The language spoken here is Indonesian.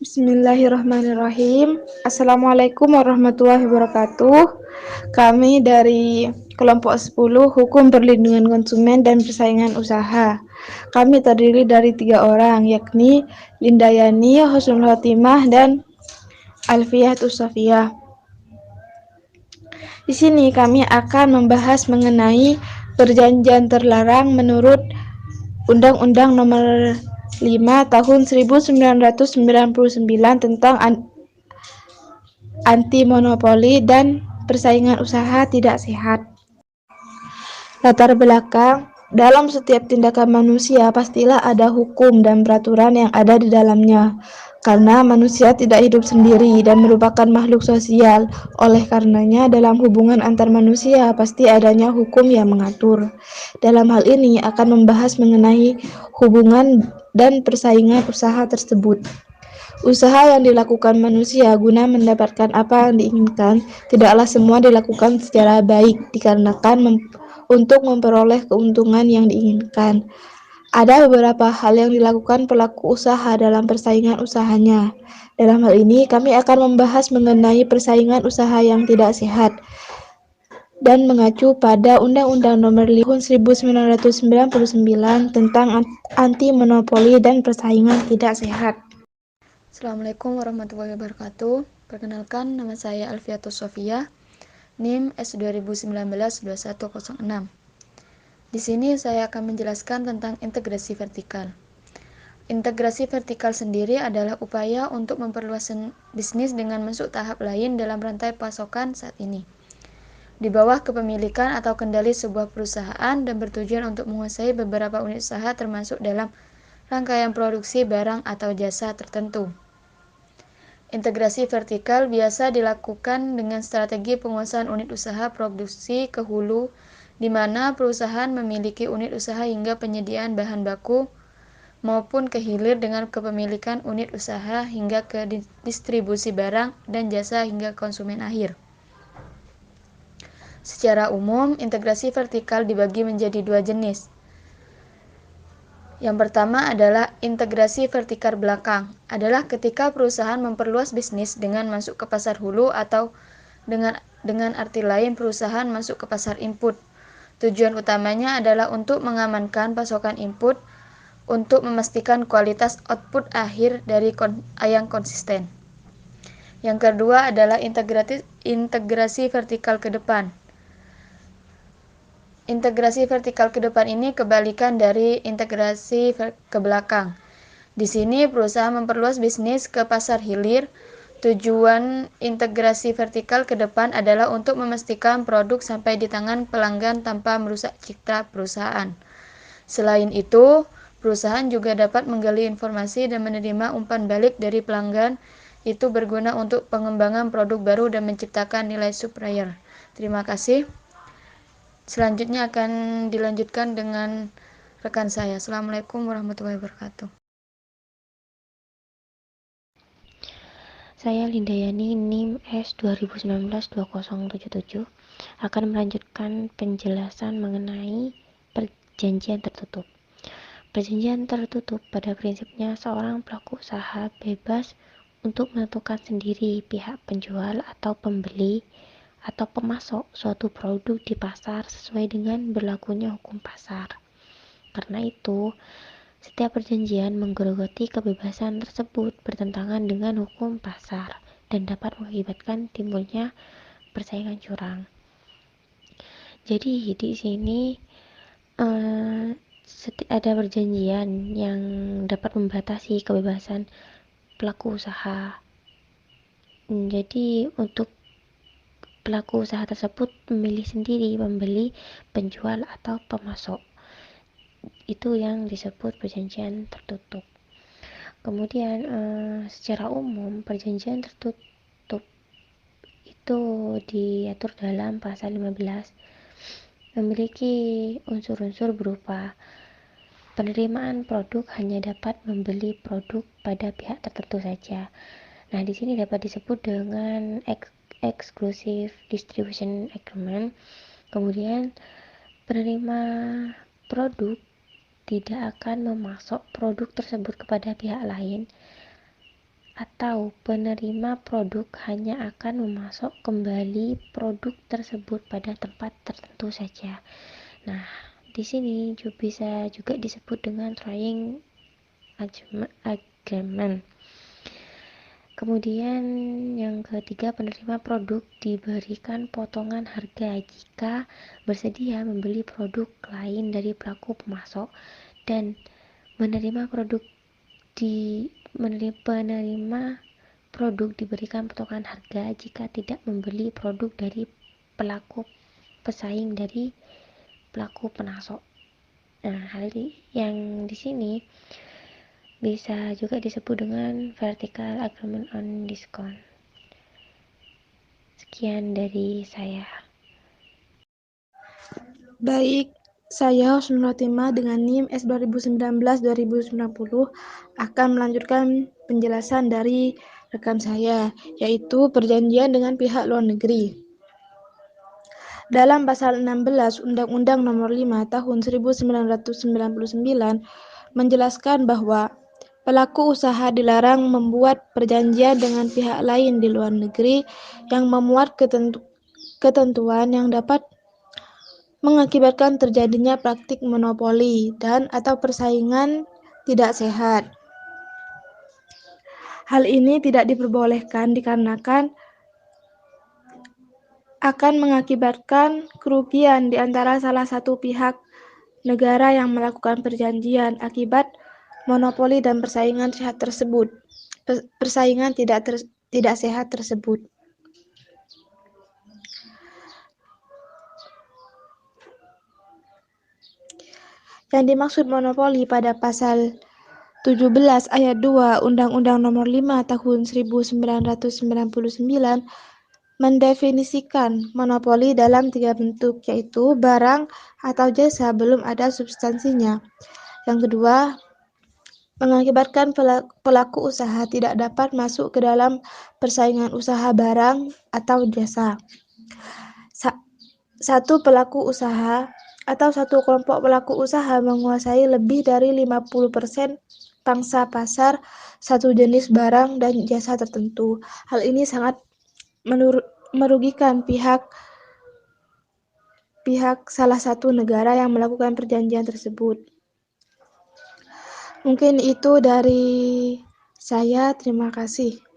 Bismillahirrahmanirrahim. Assalamualaikum warahmatullahi wabarakatuh. Kami dari kelompok 10 Hukum Perlindungan Konsumen dan Persaingan Usaha. Kami terdiri dari 3 orang, yakni Lindayani, Husnul Khotimah, dan Alfiah Tusafiyah. Di sini kami akan membahas mengenai perjanjian terlarang menurut Undang-Undang Nomor 5 Tahun 1999 tentang anti monopoli dan persaingan usaha tidak sehat. Latar belakang: dalam setiap tindakan manusia pastilah ada hukum dan peraturan yang ada di dalamnya. Karena manusia tidak hidup sendiri dan merupakan makhluk sosial, oleh karenanya dalam hubungan antar manusia pasti adanya hukum yang mengatur. Dalam hal ini akan membahas mengenai hubungan dan persaingan usaha tersebut. Usaha yang dilakukan manusia guna mendapatkan apa yang diinginkan tidaklah semua dilakukan secara baik dikarenakan untuk memperoleh keuntungan yang diinginkan. Ada beberapa hal yang dilakukan pelaku usaha dalam persaingan usahanya. Dalam hal ini, kami akan membahas mengenai persaingan usaha yang tidak sehat dan mengacu pada Undang-Undang Nomor 5 Tahun 1999 tentang anti monopoli dan persaingan tidak sehat. Assalamualaikum warahmatullahi wabarakatuh. Perkenalkan, nama saya Alfiah Tusafiyah, NIM S2019-2106. Di sini saya akan menjelaskan tentang integrasi vertikal. Integrasi vertikal sendiri adalah upaya untuk memperluas bisnis dengan masuk tahap lain dalam rantai pasokan saat ini, di bawah kepemilikan atau kendali sebuah perusahaan dan bertujuan untuk menguasai beberapa unit usaha termasuk dalam rangkaian produksi barang atau jasa tertentu. Integrasi vertikal biasa dilakukan dengan strategi penguasaan unit usaha produksi ke hulu, di mana perusahaan memiliki unit usaha hingga penyediaan bahan baku, maupun ke hilir dengan kepemilikan unit usaha hingga ke distribusi barang dan jasa hingga konsumen akhir. Secara umum, integrasi vertikal dibagi menjadi 2 jenis. Yang pertama adalah integrasi vertikal belakang, adalah ketika perusahaan memperluas bisnis dengan masuk ke pasar hulu atau dengan arti lain perusahaan masuk ke pasar input. Tujuan utamanya adalah untuk mengamankan pasokan input untuk memastikan kualitas output akhir dari yang konsisten. Yang kedua adalah integrasi vertikal ke depan. Integrasi vertikal ke depan ini kebalikan dari integrasi ke belakang. Di sini perusahaan memperluas bisnis ke pasar hilir. Tujuan integrasi vertikal ke depan adalah untuk memastikan produk sampai di tangan pelanggan tanpa merusak citra perusahaan. Selain itu, perusahaan juga dapat menggali informasi dan menerima umpan balik dari pelanggan. Itu berguna untuk pengembangan produk baru dan menciptakan nilai supplier. Terima kasih. Selanjutnya akan dilanjutkan dengan rekan saya. Assalamualaikum warahmatullahi wabarakatuh. Saya Lindayani, NIM S2019-2077, akan melanjutkan penjelasan mengenai perjanjian tertutup. Perjanjian tertutup pada prinsipnya seorang pelaku usaha bebas untuk menentukan sendiri pihak penjual atau pembeli atau pemasok suatu produk di pasar sesuai dengan berlakunya hukum pasar. Karena itu, setiap perjanjian menggerogoti kebebasan tersebut bertentangan dengan hukum pasar dan dapat mengakibatkan timbulnya persaingan curang. Jadi di sini ada perjanjian yang dapat membatasi kebebasan pelaku usaha. Jadi untuk pelaku usaha tersebut memilih sendiri pembeli, penjual, atau pemasok. Itu yang disebut perjanjian tertutup. Kemudian secara umum perjanjian tertutup itu diatur dalam pasal 15, memiliki unsur-unsur berupa penerimaan produk hanya dapat membeli produk pada pihak tertentu saja. Nah, di sini dapat disebut dengan exclusive distribution agreement. Kemudian penerima produk tidak akan memasok produk tersebut kepada pihak lain atau penerima produk hanya akan memasok kembali produk tersebut pada tempat tertentu saja. Nah, di sini bisa juga disebut dengan trying agreement. Kemudian yang ketiga, penerima produk diberikan potongan harga jika bersedia membeli produk lain dari pelaku pemasok, dan penerima produk diberikan potongan harga jika tidak membeli produk dari pelaku pesaing dari pelaku pemasok. Nah, hal yang di sini bisa juga disebut dengan vertical agreement on discount. Sekian dari saya. Baik, saya Husnul Khotimah dengan NIM S2019-2090 akan melanjutkan penjelasan dari rekan saya, yaitu perjanjian dengan pihak luar negeri. Dalam pasal 16 Undang-Undang Nomor 5 Tahun 1999 menjelaskan bahwa pelaku usaha dilarang membuat perjanjian dengan pihak lain di luar negeri yang memuat ketentuan yang dapat mengakibatkan terjadinya praktik monopoli dan atau persaingan tidak sehat. Hal ini tidak diperbolehkan dikarenakan akan mengakibatkan kerugian di antara salah satu pihak negara yang melakukan perjanjian akibat monopoli dan persaingan tidak sehat tersebut. Yang dimaksud monopoli pada pasal 17 ayat 2 Undang-Undang Nomor 5 Tahun 1999 mendefinisikan monopoli dalam 3 bentuk, yaitu barang atau jasa belum ada substansinya. Yang kedua, mengakibatkan pelaku usaha tidak dapat masuk ke dalam persaingan usaha barang atau jasa. Satu pelaku usaha atau satu kelompok pelaku usaha menguasai lebih dari 50% pangsa pasar satu jenis barang dan jasa tertentu. Hal ini sangat merugikan pihak salah satu negara yang melakukan perjanjian tersebut. Mungkin itu dari saya. Terima kasih.